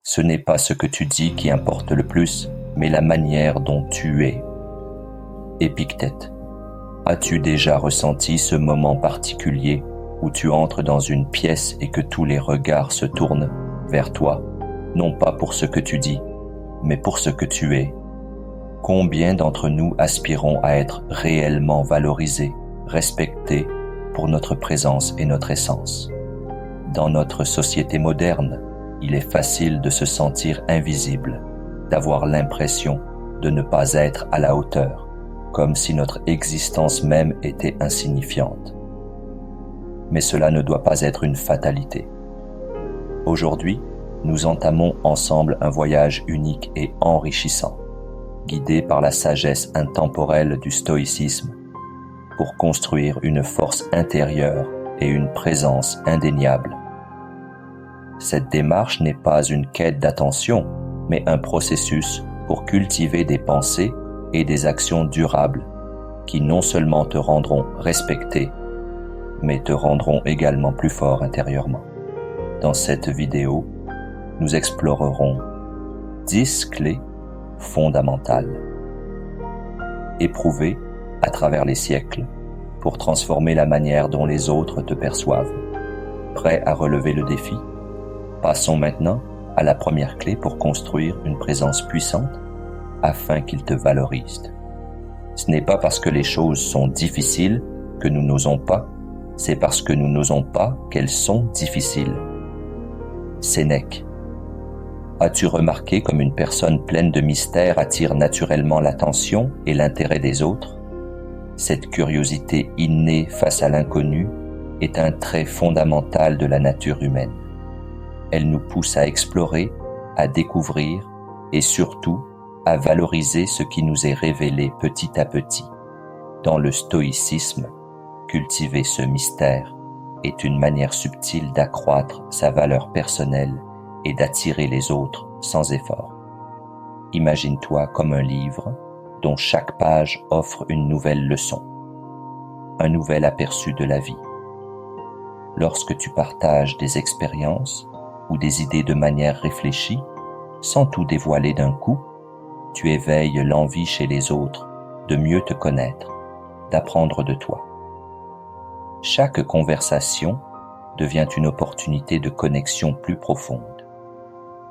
Ce n'est pas ce que tu dis qui importe le plus, mais la manière dont tu es. Épictète. As-tu déjà ressenti ce moment particulier où tu entres dans une pièce et que tous les regards se tournent vers toi, non pas pour ce que tu dis, mais pour ce que tu es? Combien d'entre nous aspirons à être réellement valorisés, respectés pour notre présence et notre essence? Dans notre société moderne, il est facile de se sentir invisible, d'avoir l'impression de ne pas être à la hauteur, comme si notre existence même était insignifiante. Mais cela ne doit pas être une fatalité. Aujourd'hui, nous entamons ensemble un voyage unique et enrichissant, guidé par la sagesse intemporelle du stoïcisme, pour construire une force intérieure et une présence indéniable. Cette démarche n'est pas une quête d'attention, mais un processus pour cultiver des pensées et des actions durables qui non seulement te rendront respecté, mais te rendront également plus fort intérieurement. Dans cette vidéo, nous explorerons 10 clés fondamentales, éprouvées à travers les siècles pour transformer la manière dont les autres te perçoivent. Prêt à relever le défi? Passons maintenant à la première clé pour construire une présence puissante afin qu'ils te valorisent. Ce n'est pas parce que les choses sont difficiles que nous n'osons pas, c'est parce que nous n'osons pas qu'elles sont difficiles. Sénèque. As-tu remarqué comme une personne pleine de mystère attire naturellement l'attention et l'intérêt des autres? Cette curiosité innée face à l'inconnu est un trait fondamental de la nature humaine. Elle nous pousse à explorer, à découvrir et surtout à valoriser ce qui nous est révélé petit à petit. Dans le stoïcisme, cultiver ce mystère est une manière subtile d'accroître sa valeur personnelle et d'attirer les autres sans effort. Imagine-toi comme un livre dont chaque page offre une nouvelle leçon, un nouvel aperçu de la vie. Lorsque tu partages des expériences ou des idées de manière réfléchie, sans tout dévoiler d'un coup, tu éveilles l'envie chez les autres de mieux te connaître, d'apprendre de toi. Chaque conversation devient une opportunité de connexion plus profonde,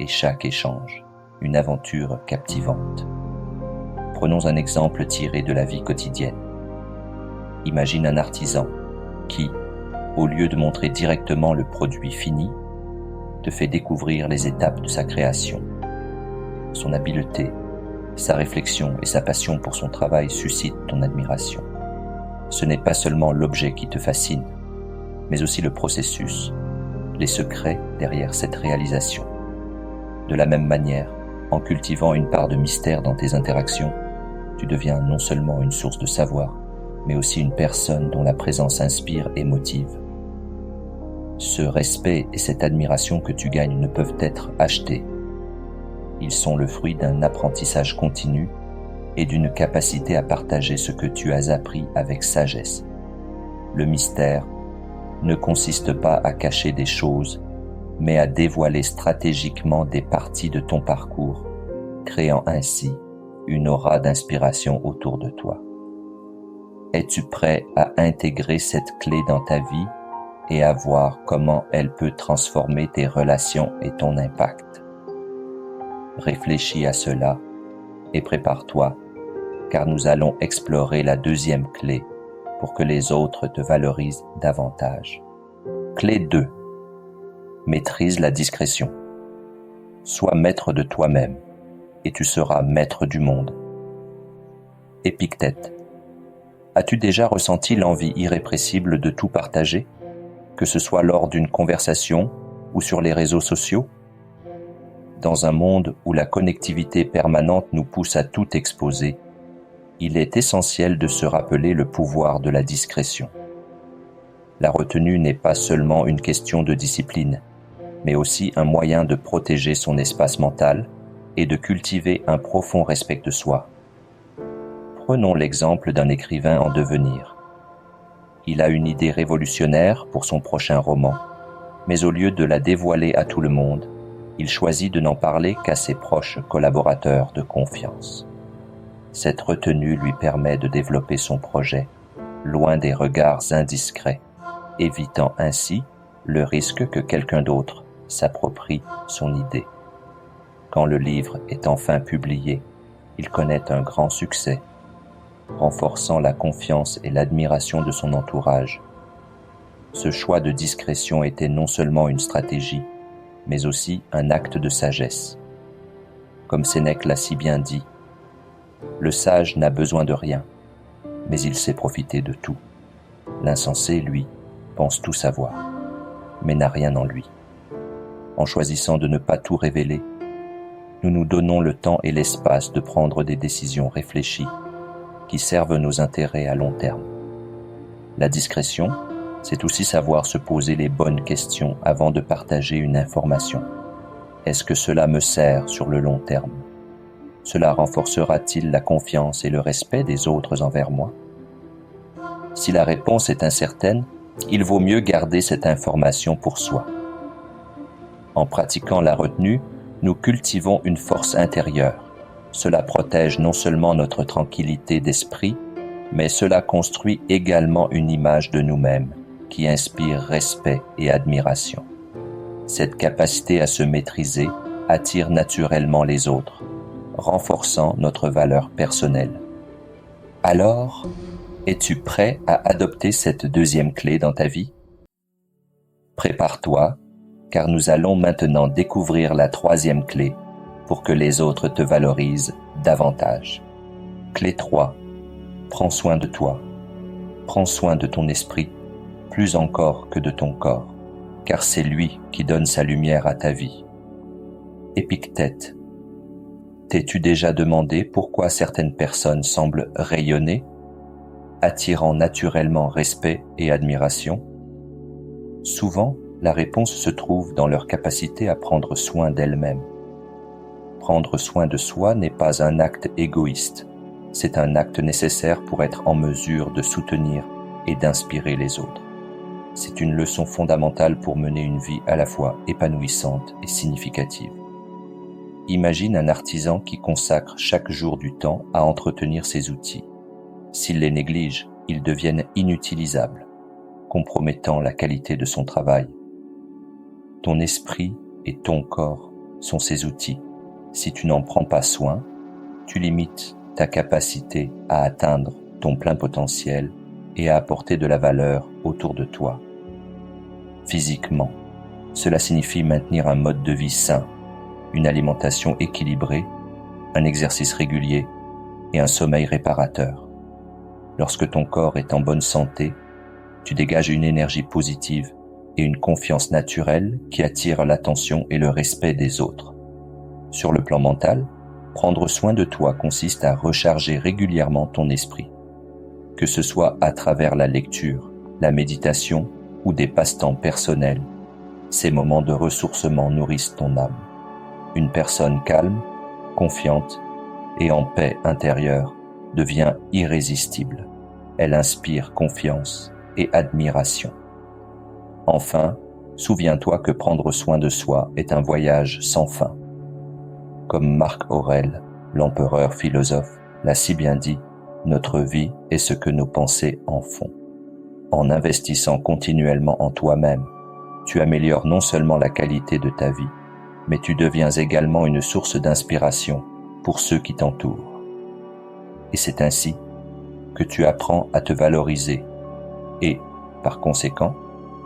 et chaque échange, une aventure captivante. Prenons un exemple tiré de la vie quotidienne. Imagine un artisan qui, au lieu de montrer directement le produit fini, te fait découvrir les étapes de sa création. Son habileté, sa réflexion et sa passion pour son travail suscitent ton admiration. Ce n'est pas seulement l'objet qui te fascine, mais aussi le processus, les secrets derrière cette réalisation. De la même manière, en cultivant une part de mystère dans tes interactions, tu deviens non seulement une source de savoir, mais aussi une personne dont la présence inspire et motive. Ce respect et cette admiration que tu gagnes ne peuvent être achetés. Ils sont le fruit d'un apprentissage continu et d'une capacité à partager ce que tu as appris avec sagesse. Le mystère ne consiste pas à cacher des choses, mais à dévoiler stratégiquement des parties de ton parcours, créant ainsi une aura d'inspiration autour de toi. Es-tu prêt à intégrer cette clé dans ta vie et à voir comment elle peut transformer tes relations et ton impact? Réfléchis à cela et prépare-toi, car nous allons explorer la deuxième clé pour que les autres te valorisent davantage. Clé 2. Maîtrise la discrétion. Sois maître de toi-même et tu seras maître du monde. Épictète. As-tu déjà ressenti l'envie irrépressible de tout partager, que ce soit lors d'une conversation ou sur les réseaux sociaux? Dans un monde où la connectivité permanente nous pousse à tout exposer, il est essentiel de se rappeler le pouvoir de la discrétion. La retenue n'est pas seulement une question de discipline, mais aussi un moyen de protéger son espace mental et de cultiver un profond respect de soi. Prenons l'exemple d'un écrivain en devenir. Il a une idée révolutionnaire pour son prochain roman, mais au lieu de la dévoiler à tout le monde, il choisit de n'en parler qu'à ses proches collaborateurs de confiance. Cette retenue lui permet de développer son projet, loin des regards indiscrets, évitant ainsi le risque que quelqu'un d'autre s'approprie son idée. Quand le livre est enfin publié, il connaît un grand succès, renforçant la confiance et l'admiration de son entourage. Ce choix de discrétion était non seulement une stratégie, mais aussi un acte de sagesse. Comme Sénèque l'a si bien dit, « Le sage n'a besoin de rien, mais il sait profiter de tout. L'insensé, lui, pense tout savoir, mais n'a rien en lui. » En choisissant de ne pas tout révéler, nous nous donnons le temps et l'espace de prendre des décisions réfléchies qui servent nos intérêts à long terme. La discrétion, c'est aussi savoir se poser les bonnes questions avant de partager une information. Est-ce que cela me sert sur le long terme? Cela renforcera-t-il la confiance et le respect des autres envers moi? Si la réponse est incertaine, il vaut mieux garder cette information pour soi. En pratiquant la retenue, nous cultivons une force intérieure. Cela protège non seulement notre tranquillité d'esprit, mais cela construit également une image de nous-mêmes qui inspire respect et admiration. Cette capacité à se maîtriser attire naturellement les autres, renforçant notre valeur personnelle. Alors, es-tu prêt à adopter cette deuxième clé dans ta vie? Prépare-toi, car nous allons maintenant découvrir la troisième clé pour que les autres te valorisent davantage. Clé 3. Prends soin de toi. Prends soin de ton esprit, plus encore que de ton corps, car c'est lui qui donne sa lumière à ta vie. Épictète. T'es-tu déjà demandé pourquoi certaines personnes semblent rayonner, attirant naturellement respect et admiration? Souvent, la réponse se trouve dans leur capacité à prendre soin d'elles-mêmes. Prendre soin de soi n'est pas un acte égoïste, c'est un acte nécessaire pour être en mesure de soutenir et d'inspirer les autres. C'est une leçon fondamentale pour mener une vie à la fois épanouissante et significative. Imagine un artisan qui consacre chaque jour du temps à entretenir ses outils. S'il les néglige, ils deviennent inutilisables, compromettant la qualité de son travail. Ton esprit et ton corps sont ces outils. Si tu n'en prends pas soin, tu limites ta capacité à atteindre ton plein potentiel et à apporter de la valeur autour de toi. Physiquement, cela signifie maintenir un mode de vie sain, une alimentation équilibrée, un exercice régulier et un sommeil réparateur. Lorsque ton corps est en bonne santé, tu dégages une énergie positive et une confiance naturelle qui attire l'attention et le respect des autres. Sur le plan mental, prendre soin de toi consiste à recharger régulièrement ton esprit, que ce soit à travers la lecture, la méditation ou des passe-temps personnels. Ces moments de ressourcement nourrissent ton âme. Une personne calme, confiante et en paix intérieure devient irrésistible. Elle inspire confiance et admiration. Enfin, souviens-toi que prendre soin de soi est un voyage sans fin. Comme Marc Aurèle, l'empereur philosophe, l'a si bien dit, notre vie est ce que nos pensées en font. En investissant continuellement en toi-même, tu améliores non seulement la qualité de ta vie, mais tu deviens également une source d'inspiration pour ceux qui t'entourent. Et c'est ainsi que tu apprends à te valoriser et, par conséquent,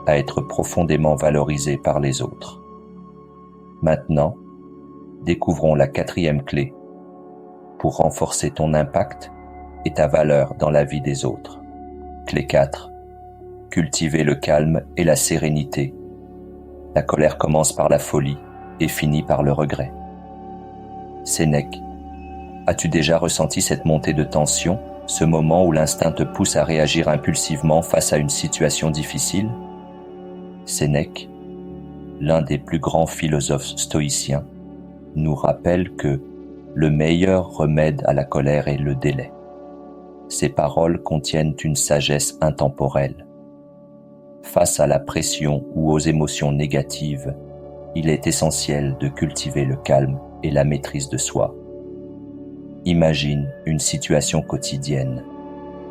à être profondément valorisé par les autres. Maintenant, découvrons la quatrième clé pour renforcer ton impact et ta valeur dans la vie des autres. Clé 4. Cultiver le calme et la sérénité. La colère commence par la folie et finit par le regret. Sénèque. As-tu déjà ressenti cette montée de tension, ce moment où l'instinct te pousse à réagir impulsivement face à une situation difficile? Sénèque, l'un des plus grands philosophes stoïciens, nous rappelle que le meilleur remède à la colère est le délai. Ces paroles contiennent une sagesse intemporelle. Face à la pression ou aux émotions négatives, il est essentiel de cultiver le calme et la maîtrise de soi. Imagine une situation quotidienne.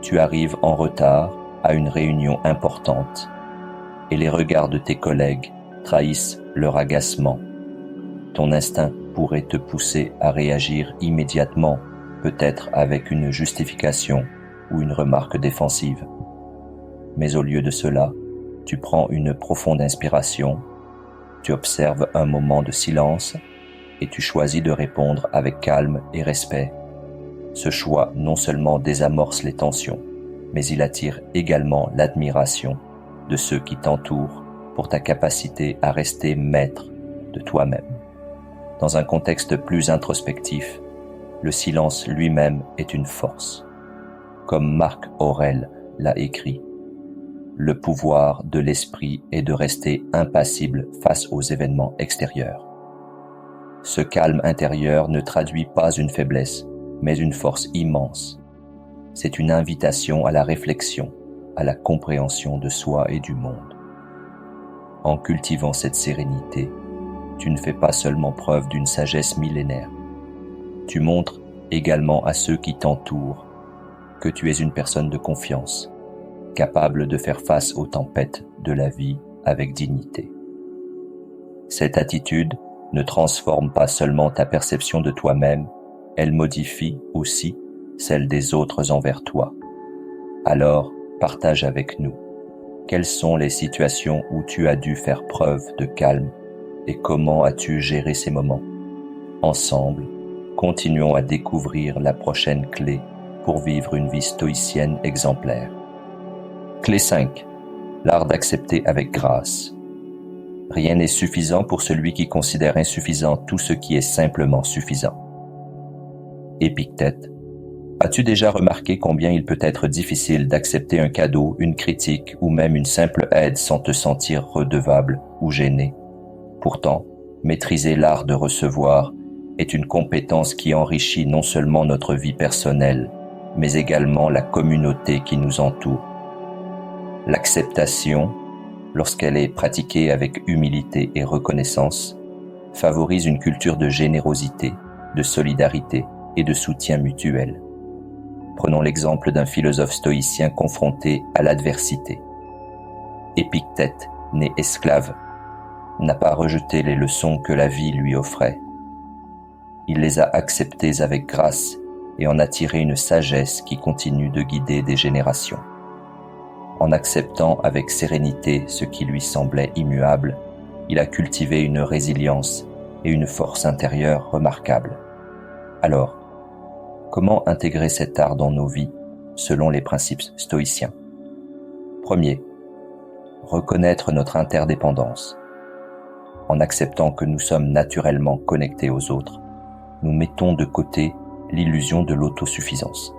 Tu arrives en retard à une réunion importante et les regards de tes collègues trahissent leur agacement. Ton instinct pourrait te pousser à réagir immédiatement, peut-être avec une justification ou une remarque défensive. Mais au lieu de cela, tu prends une profonde inspiration, tu observes un moment de silence et tu choisis de répondre avec calme et respect. Ce choix non seulement désamorce les tensions, mais il attire également l'admiration de ceux qui t'entourent pour ta capacité à rester maître de toi-même. Dans un contexte plus introspectif, le silence lui-même est une force. Comme Marc Aurèle l'a écrit, le pouvoir de l'esprit est de rester impassible face aux événements extérieurs. Ce calme intérieur ne traduit pas une faiblesse, mais une force immense. C'est une invitation à la réflexion, à la compréhension de soi et du monde. En cultivant cette sérénité, tu ne fais pas seulement preuve d'une sagesse millénaire. Tu montres également à ceux qui t'entourent que tu es une personne de confiance, capable de faire face aux tempêtes de la vie avec dignité. Cette attitude ne transforme pas seulement ta perception de toi-même, elle modifie aussi celle des autres envers toi. Alors, partage avec nous. Quelles sont les situations où tu as dû faire preuve de calme et comment as-tu géré ces moments? Ensemble, continuons à découvrir la prochaine clé pour vivre une vie stoïcienne exemplaire. Clé 5. L'art d'accepter avec grâce. Rien n'est suffisant pour celui qui considère insuffisant tout ce qui est simplement suffisant. Épictète. As-tu déjà remarqué combien il peut être difficile d'accepter un cadeau, une critique ou même une simple aide sans te sentir redevable ou gêné? Pourtant, maîtriser l'art de recevoir est une compétence qui enrichit non seulement notre vie personnelle, mais également la communauté qui nous entoure. L'acceptation, lorsqu'elle est pratiquée avec humilité et reconnaissance, favorise une culture de générosité, de solidarité et de soutien mutuel. Prenons l'exemple d'un philosophe stoïcien confronté à l'adversité. Épictète, né esclave, n'a pas rejeté les leçons que la vie lui offrait. Il les a acceptées avec grâce et en a tiré une sagesse qui continue de guider des générations. En acceptant avec sérénité ce qui lui semblait immuable, il a cultivé une résilience et une force intérieure remarquables. Alors, comment intégrer cet art dans nos vies selon les principes stoïciens? Premier, reconnaître notre interdépendance. En acceptant que nous sommes naturellement connectés aux autres, nous mettons de côté l'illusion de l'autosuffisance.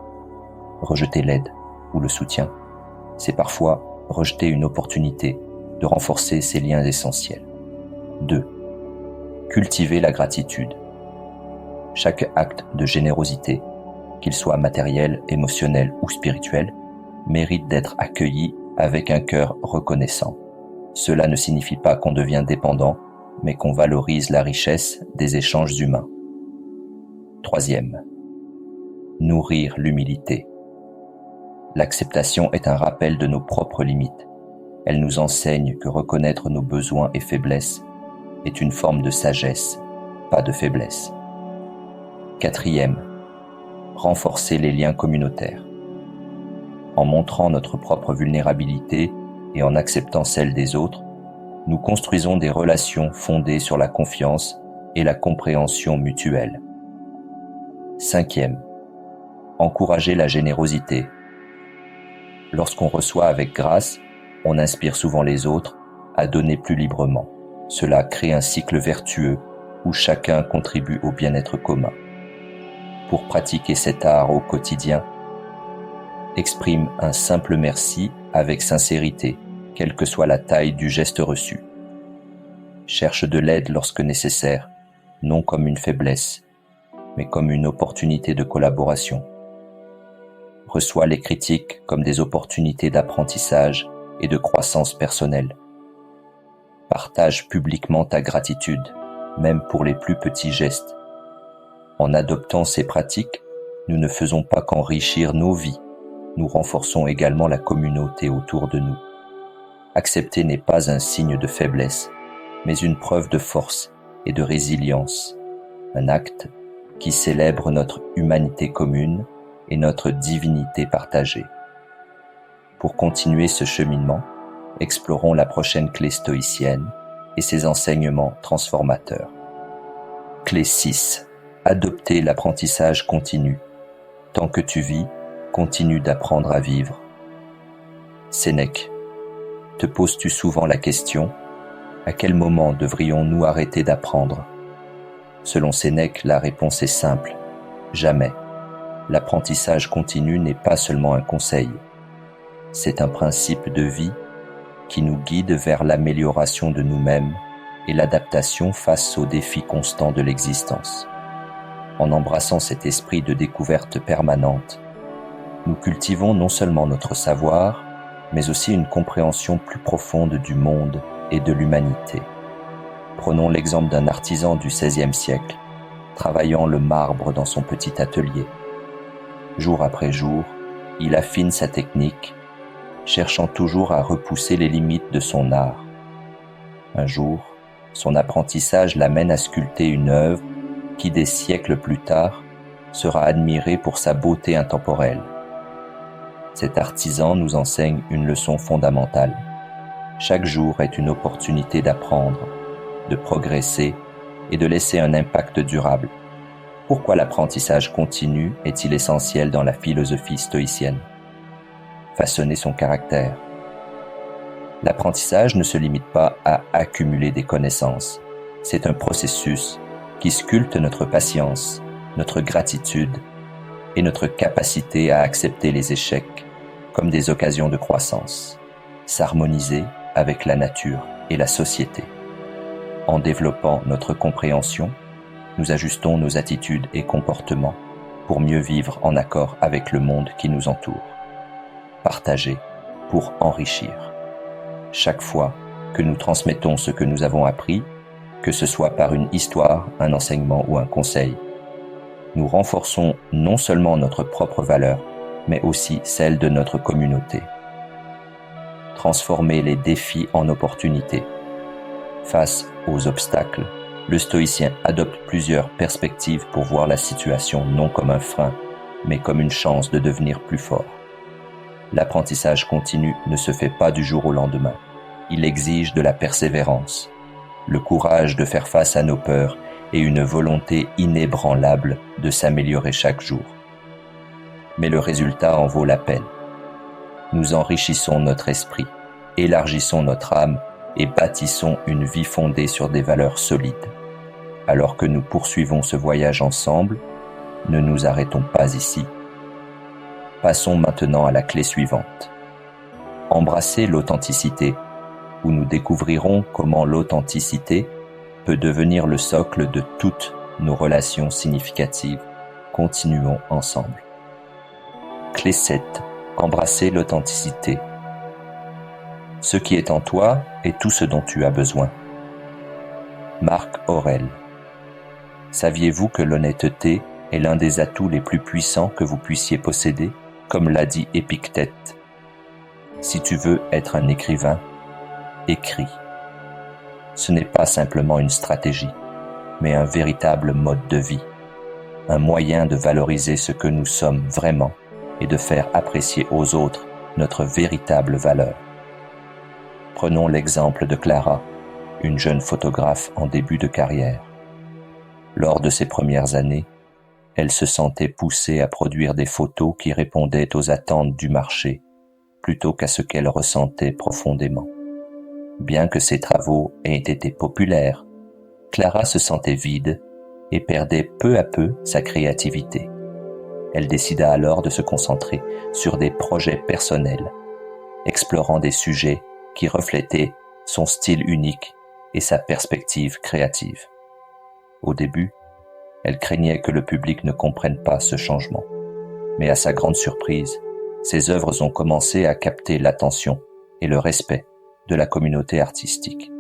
Rejeter l'aide ou le soutien, c'est parfois rejeter une opportunité de renforcer ces liens essentiels. 2. Cultiver la gratitude. Chaque acte de générosité, qu'il soit matériel, émotionnel ou spirituel, mérite d'être accueilli avec un cœur reconnaissant. Cela ne signifie pas qu'on devient dépendant, mais qu'on valorise la richesse des échanges humains. 3. Nourrir l'humilité. L'acceptation est un rappel de nos propres limites. Elle nous enseigne que reconnaître nos besoins et faiblesses est une forme de sagesse, pas de faiblesse. 4. Renforcer les liens communautaires. En montrant notre propre vulnérabilité et en acceptant celle des autres, nous construisons des relations fondées sur la confiance et la compréhension mutuelle. 5. Encourager la générosité. Lorsqu'on reçoit avec grâce, on inspire souvent les autres à donner plus librement. Cela crée un cycle vertueux où chacun contribue au bien-être commun. Pour pratiquer cet art au quotidien, exprime un simple merci avec sincérité, quelle que soit la taille du geste reçu. Cherche de l'aide lorsque nécessaire, non comme une faiblesse, mais comme une opportunité de collaboration. Reçois les critiques comme des opportunités d'apprentissage et de croissance personnelle. Partage publiquement ta gratitude, même pour les plus petits gestes. En adoptant ces pratiques, nous ne faisons pas qu'enrichir nos vies, nous renforçons également la communauté autour de nous. Accepter n'est pas un signe de faiblesse, mais une preuve de force et de résilience, un acte qui célèbre notre humanité commune et notre divinité partagée. Pour continuer ce cheminement, explorons la prochaine clé stoïcienne et ses enseignements transformateurs. Clé 6. Adopter l'apprentissage continu. Tant que tu vis, continue d'apprendre à vivre. Sénèque. Te poses-tu souvent la question, à quel moment devrions-nous arrêter d'apprendre? Selon Sénèque, la réponse est simple, jamais. L'apprentissage continu n'est pas seulement un conseil, c'est un principe de vie qui nous guide vers l'amélioration de nous-mêmes et l'adaptation face aux défis constants de l'existence. En embrassant cet esprit de découverte permanente, nous cultivons non seulement notre savoir, mais aussi une compréhension plus profonde du monde et de l'humanité. Prenons l'exemple d'un artisan du XVIe siècle, travaillant le marbre dans son petit atelier. Jour après jour, il affine sa technique, cherchant toujours à repousser les limites de son art. Un jour, son apprentissage l'amène à sculpter une œuvre qui, des siècles plus tard, sera admirée pour sa beauté intemporelle. Cet artisan nous enseigne une leçon fondamentale. Chaque jour est une opportunité d'apprendre, de progresser et de laisser un impact durable. Pourquoi l'apprentissage continu est-il essentiel dans la philosophie stoïcienne? Façonner son caractère. L'apprentissage ne se limite pas à accumuler des connaissances. C'est un processus qui sculpte notre patience, notre gratitude et notre capacité à accepter les échecs comme des occasions de croissance, s'harmoniser avec la nature et la société. En développant notre compréhension, nous ajustons nos attitudes et comportements pour mieux vivre en accord avec le monde qui nous entoure. Partager pour enrichir. Chaque fois que nous transmettons ce que nous avons appris, que ce soit par une histoire, un enseignement ou un conseil, nous renforçons non seulement notre propre valeur, mais aussi celle de notre communauté. Transformer les défis en opportunités. Face aux obstacles, le stoïcien adopte plusieurs perspectives pour voir la situation non comme un frein, mais comme une chance de devenir plus fort. L'apprentissage continu ne se fait pas du jour au lendemain. Il exige de la persévérance, le courage de faire face à nos peurs et une volonté inébranlable de s'améliorer chaque jour. Mais le résultat en vaut la peine. Nous enrichissons notre esprit, élargissons notre âme et bâtissons une vie fondée sur des valeurs solides. Alors que nous poursuivons ce voyage ensemble, ne nous arrêtons pas ici. Passons maintenant à la clé suivante. Embrasser l'authenticité, où nous découvrirons comment l'authenticité peut devenir le socle de toutes nos relations significatives. Continuons ensemble. Clé 7. Embrasser l'authenticité. Ce qui est en toi est tout ce dont tu as besoin. Marc Aurèle. Saviez-vous que l'honnêteté est l'un des atouts les plus puissants que vous puissiez posséder, comme l'a dit Épictète? Si tu veux être un écrivain, écris. Ce n'est pas simplement une stratégie, mais un véritable mode de vie, un moyen de valoriser ce que nous sommes vraiment et de faire apprécier aux autres notre véritable valeur. Prenons l'exemple de Clara, une jeune photographe en début de carrière. Lors de ses premières années, elle se sentait poussée à produire des photos qui répondaient aux attentes du marché, plutôt qu'à ce qu'elle ressentait profondément. Bien que ses travaux aient été populaires, Clara se sentait vide et perdait peu à peu sa créativité. Elle décida alors de se concentrer sur des projets personnels, explorant des sujets qui reflétaient son style unique et sa perspective créative. Au début, elle craignait que le public ne comprenne pas ce changement. Mais à sa grande surprise, ses œuvres ont commencé à capter l'attention et le respect de la communauté artistique.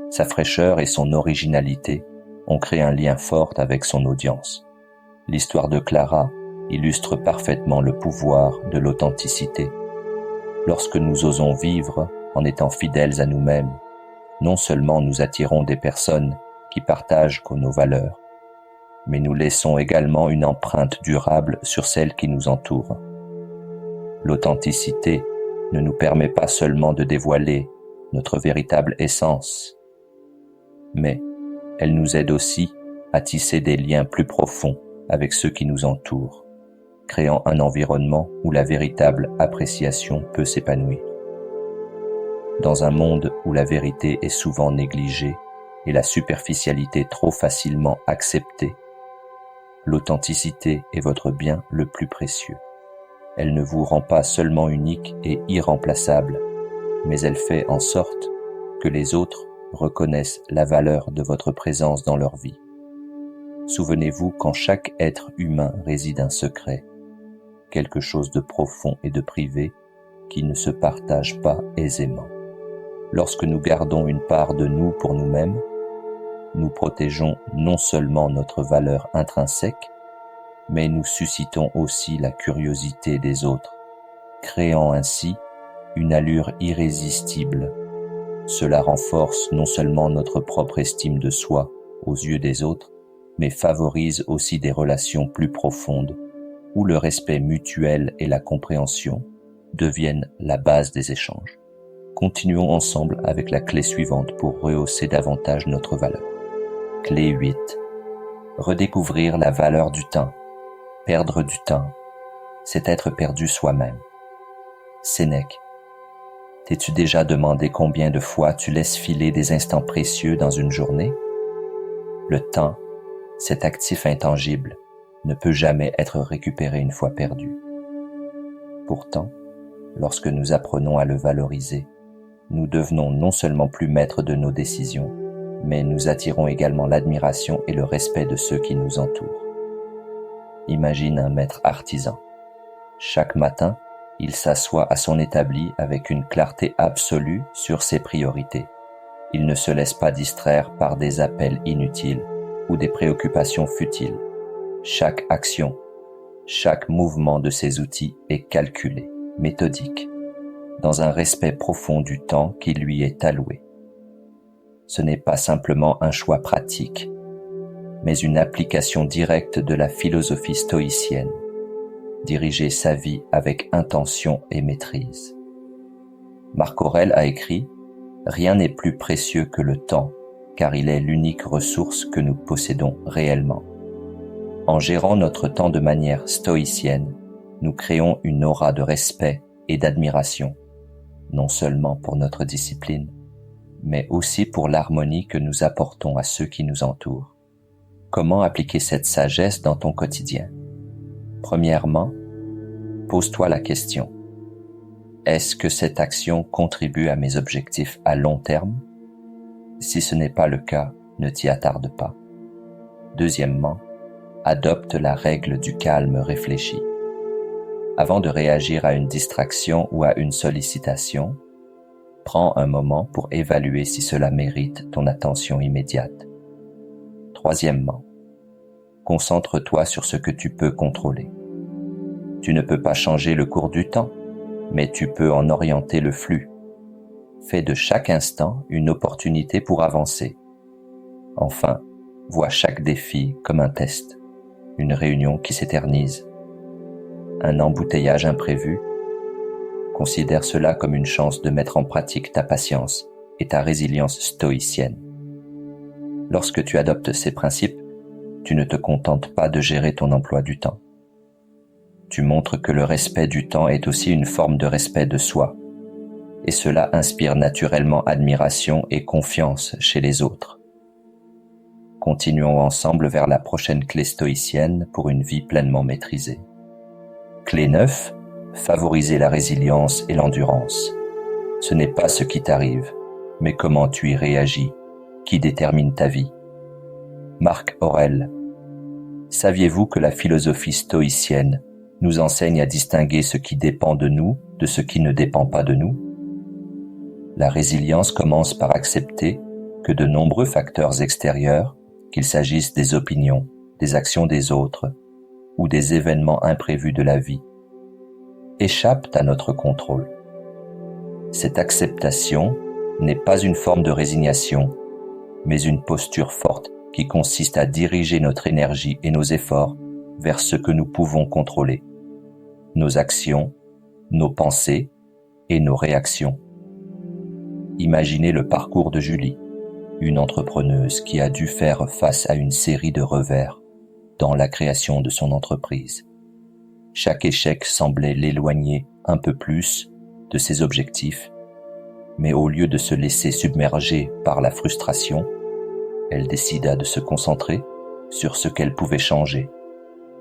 Sa fraîcheur et son originalité ont créé un lien fort avec son audience. L'histoire de Clara illustre parfaitement le pouvoir de l'authenticité. Lorsque nous osons vivre en étant fidèles à nous-mêmes, non seulement nous attirons des personnes qui partagent nos valeurs, mais nous laissons également une empreinte durable sur celles qui nous entourent. L'authenticité ne nous permet pas seulement de dévoiler notre véritable essence, mais elle nous aide aussi à tisser des liens plus profonds avec ceux qui nous entourent, créant un environnement où la véritable appréciation peut s'épanouir. Dans un monde où la vérité est souvent négligée et la superficialité trop facilement acceptée, l'authenticité est votre bien le plus précieux. Elle ne vous rend pas seulement unique et irremplaçable, mais elle fait en sorte que les autres reconnaissent la valeur de votre présence dans leur vie. Souvenez-vous qu'en chaque être humain réside un secret, quelque chose de profond et de privé qui ne se partage pas aisément. Lorsque nous gardons une part de nous pour nous-mêmes, nous protégeons non seulement notre valeur intrinsèque, mais nous suscitons aussi la curiosité des autres, créant ainsi une allure irrésistible. Cela renforce non seulement notre propre estime de soi aux yeux des autres, mais favorise aussi des relations plus profondes, où le respect mutuel et la compréhension deviennent la base des échanges. Continuons ensemble avec la clé suivante pour rehausser davantage notre valeur. Clé 8. Redécouvrir la valeur du temps. Perdre du temps, c'est être perdu soi-même. Sénèque. T'es-tu déjà demandé combien de fois tu laisses filer des instants précieux dans une journée? Le temps, cet actif intangible, ne peut jamais être récupéré une fois perdu. Pourtant, lorsque nous apprenons à le valoriser, nous devenons non seulement plus maîtres de nos décisions, mais nous attirons également l'admiration et le respect de ceux qui nous entourent. Imagine un maître artisan. Chaque matin, il s'assoit à son établi avec une clarté absolue sur ses priorités. Il ne se laisse pas distraire par des appels inutiles ou des préoccupations futiles. Chaque action, chaque mouvement de ses outils est calculé, méthodique, dans un respect profond du temps qui lui est alloué. Ce n'est pas simplement un choix pratique, mais une application directe de la philosophie stoïcienne, diriger sa vie avec intention et maîtrise. Marc Aurèle a écrit « Rien n'est plus précieux que le temps, car il est l'unique ressource que nous possédons réellement. » En gérant notre temps de manière stoïcienne, nous créons une aura de respect et d'admiration, non seulement pour notre discipline, mais aussi pour l'harmonie que nous apportons à ceux qui nous entourent. Comment appliquer cette sagesse dans ton quotidien? Premièrement, pose-toi la question. Est-ce que cette action contribue à mes objectifs à long terme? Si ce n'est pas le cas, ne t'y attarde pas. Deuxièmement, adopte la règle du calme réfléchi. Avant de réagir à une distraction ou à une sollicitation, prends un moment pour évaluer si cela mérite ton attention immédiate. Troisièmement, concentre-toi sur ce que tu peux contrôler. Tu ne peux pas changer le cours du temps, mais tu peux en orienter le flux. Fais de chaque instant une opportunité pour avancer. Enfin, vois chaque défi comme un test, une réunion qui s'éternise, un embouteillage imprévu. Considère cela comme une chance de mettre en pratique ta patience et ta résilience stoïcienne. Lorsque tu adoptes ces principes, tu ne te contentes pas de gérer ton emploi du temps. Tu montres que le respect du temps est aussi une forme de respect de soi, et cela inspire naturellement admiration et confiance chez les autres. Continuons ensemble vers la prochaine clé stoïcienne pour une vie pleinement maîtrisée. Clé 9, favoriser la résilience et l'endurance. Ce n'est pas ce qui t'arrive, mais comment tu y réagis, qui détermine ta vie. Marc Aurèle. Saviez-vous que la philosophie stoïcienne nous enseigne à distinguer ce qui dépend de nous de ce qui ne dépend pas de nous? La résilience commence par accepter que de nombreux facteurs extérieurs, qu'il s'agisse des opinions, des actions des autres ou des événements imprévus de la vie, échappent à notre contrôle. Cette acceptation n'est pas une forme de résignation, mais une posture forte qui consiste à diriger notre énergie et nos efforts vers ce que nous pouvons contrôler, nos actions, nos pensées et nos réactions. Imaginez le parcours de Julie, une entrepreneuse qui a dû faire face à une série de revers dans la création de son entreprise. Chaque échec semblait l'éloigner un peu plus de ses objectifs, mais au lieu de se laisser submerger par la frustration, elle décida de se concentrer sur ce qu'elle pouvait changer,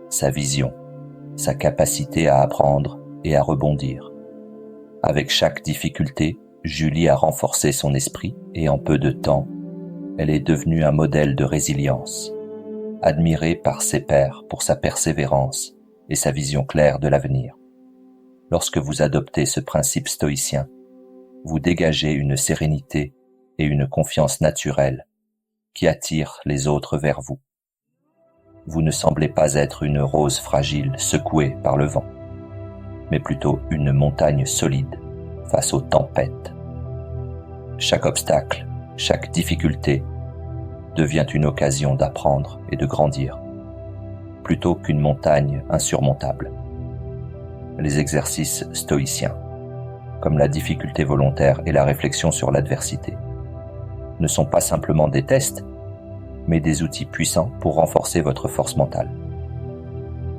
sa vision, sa capacité à apprendre et à rebondir. Avec chaque difficulté, Julie a renforcé son esprit et en peu de temps, elle est devenue un modèle de résilience, admirée par ses pairs pour sa persévérance et sa vision claire de l'avenir. Lorsque vous adoptez ce principe stoïcien, vous dégagez une sérénité et une confiance naturelle qui attirent les autres vers vous. Vous ne semblez pas être une rose fragile secouée par le vent, mais plutôt une montagne solide face aux tempêtes. Chaque obstacle, chaque difficulté devient une occasion d'apprendre et de grandir, plutôt qu'une montagne insurmontable. Les exercices stoïciens, comme la difficulté volontaire et la réflexion sur l'adversité, ne sont pas simplement des tests, mais des outils puissants pour renforcer votre force mentale.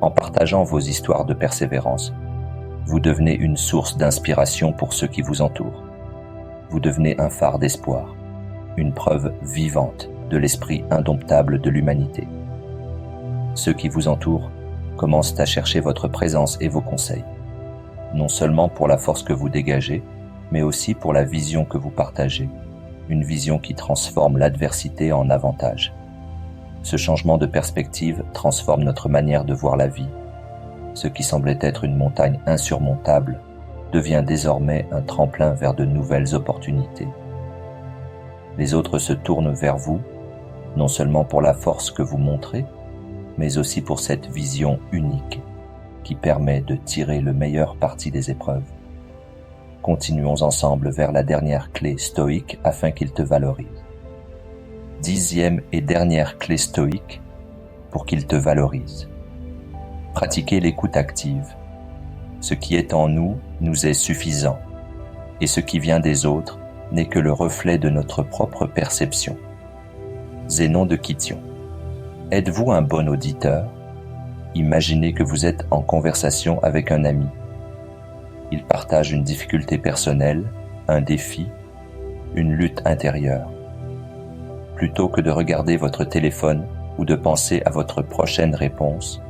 En partageant vos histoires de persévérance, vous devenez une source d'inspiration pour ceux qui vous entourent. Vous devenez un phare d'espoir, une preuve vivante de l'esprit indomptable de l'humanité. Ceux qui vous entourent commencent à chercher votre présence et vos conseils, non seulement pour la force que vous dégagez, mais aussi pour la vision que vous partagez, une vision qui transforme l'adversité en avantage. Ce changement de perspective transforme notre manière de voir la vie. Ce qui semblait être une montagne insurmontable devient désormais un tremplin vers de nouvelles opportunités. Les autres se tournent vers vous, non seulement pour la force que vous montrez, mais aussi pour cette vision unique qui permet de tirer le meilleur parti des épreuves. Continuons ensemble vers la dernière clé stoïque afin qu'il te valorise. 10e et dernière clé stoïque pour qu'il te valorise. Pratiquez l'écoute active. Ce qui est en nous nous est suffisant, et ce qui vient des autres n'est que le reflet de notre propre perception. Zénon de Kition. Êtes-vous un bon auditeur? Imaginez que vous êtes en conversation avec un ami. Il partage une difficulté personnelle, un défi, une lutte intérieure. Plutôt que de regarder votre téléphone ou de penser à votre prochaine réponse,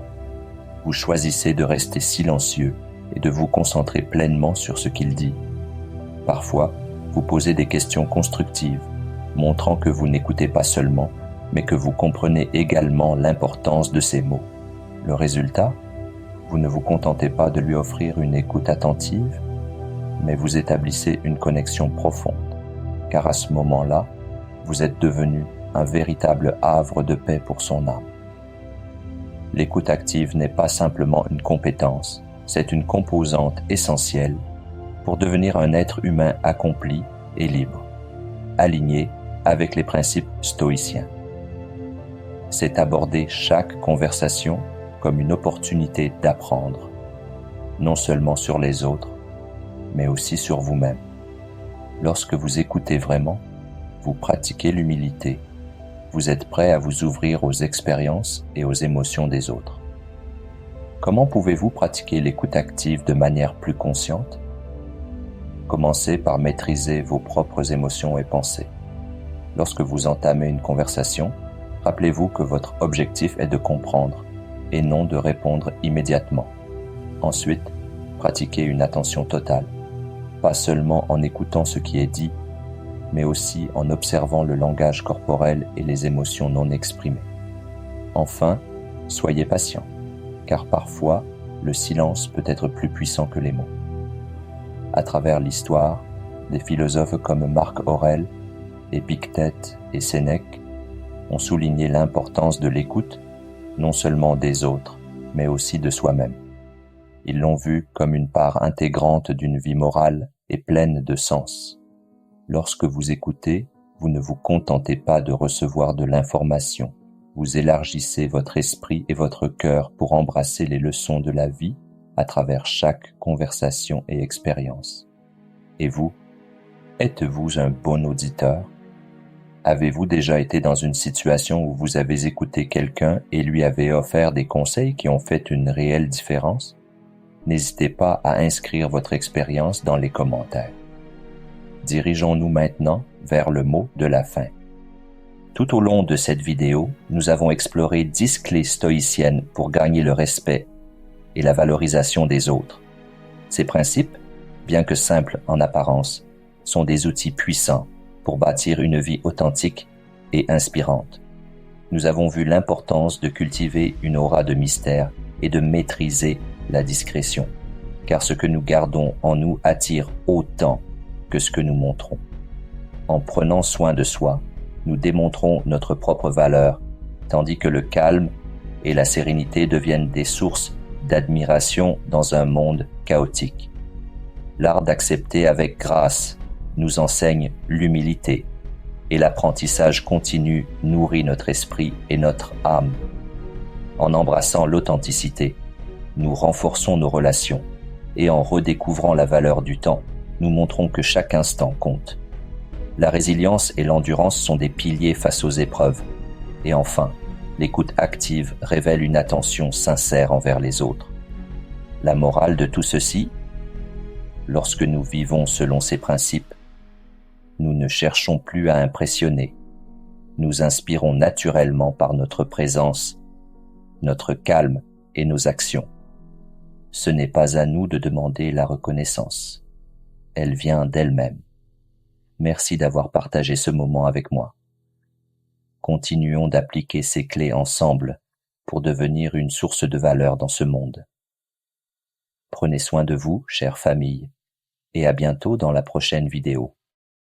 vous choisissez de rester silencieux et de vous concentrer pleinement sur ce qu'il dit. Parfois, vous posez des questions constructives, montrant que vous n'écoutez pas seulement, mais que vous comprenez également l'importance de ces mots. Le résultat, vous ne vous contentez pas de lui offrir une écoute attentive, mais vous établissez une connexion profonde, car à ce moment-là, vous êtes devenu un véritable havre de paix pour son âme. L'écoute active n'est pas simplement une compétence, c'est une composante essentielle pour devenir un être humain accompli et libre, aligné avec les principes stoïciens. C'est aborder chaque conversation comme une opportunité d'apprendre, non seulement sur les autres, mais aussi sur vous-même. Lorsque vous écoutez vraiment, vous pratiquez l'humilité. Vous êtes prêt à vous ouvrir aux expériences et aux émotions des autres. Comment pouvez-vous pratiquer l'écoute active de manière plus consciente? Commencez par maîtriser vos propres émotions et pensées. Lorsque vous entamez une conversation, rappelez-vous que votre objectif est de comprendre et non de répondre immédiatement. Ensuite, pratiquez une attention totale, pas seulement en écoutant ce qui est dit, mais aussi en observant le langage corporel et les émotions non exprimées. Enfin, soyez patient, car parfois, le silence peut être plus puissant que les mots. À travers l'histoire, des philosophes comme Marc Aurèle Épictète et Sénèque ont souligné l'importance de l'écoute, non seulement des autres, mais aussi de soi-même. Ils l'ont vu comme une part intégrante d'une vie morale et pleine de sens. Lorsque vous écoutez, vous ne vous contentez pas de recevoir de l'information. Vous élargissez votre esprit et votre cœur pour embrasser les leçons de la vie à travers chaque conversation et expérience. Et vous, êtes-vous un bon auditeur? Avez-vous déjà été dans une situation où vous avez écouté quelqu'un et lui avez offert des conseils qui ont fait une réelle différence? N'hésitez pas à inscrire votre expérience dans les commentaires. Dirigeons-nous maintenant vers le mot de la fin. Tout au long de cette vidéo, nous avons exploré 10 clés stoïciennes pour gagner le respect et la valorisation des autres. Ces principes, bien que simples en apparence, sont des outils puissants pour bâtir une vie authentique et inspirante. Nous avons vu l'importance de cultiver une aura de mystère et de maîtriser la discrétion, car ce que nous gardons en nous attire autant que ce que nous montrons. En prenant soin de soi, nous démontrons notre propre valeur, tandis que le calme et la sérénité deviennent des sources d'admiration dans un monde chaotique. L'art d'accepter avec grâce nous enseigne l'humilité, et l'apprentissage continu nourrit notre esprit et notre âme. En embrassant l'authenticité, nous renforçons nos relations, et en redécouvrant la valeur du temps, nous montrons que chaque instant compte. La résilience et l'endurance sont des piliers face aux épreuves. Et enfin, l'écoute active révèle une attention sincère envers les autres. La morale de tout ceci, lorsque nous vivons selon ces principes, nous ne cherchons plus à impressionner. Nous inspirons naturellement par notre présence, notre calme et nos actions. Ce n'est pas à nous de demander la reconnaissance. Elle vient d'elle-même. Merci d'avoir partagé ce moment avec moi. Continuons d'appliquer ces clés ensemble pour devenir une source de valeur dans ce monde. Prenez soin de vous, chère famille, et à bientôt dans la prochaine vidéo.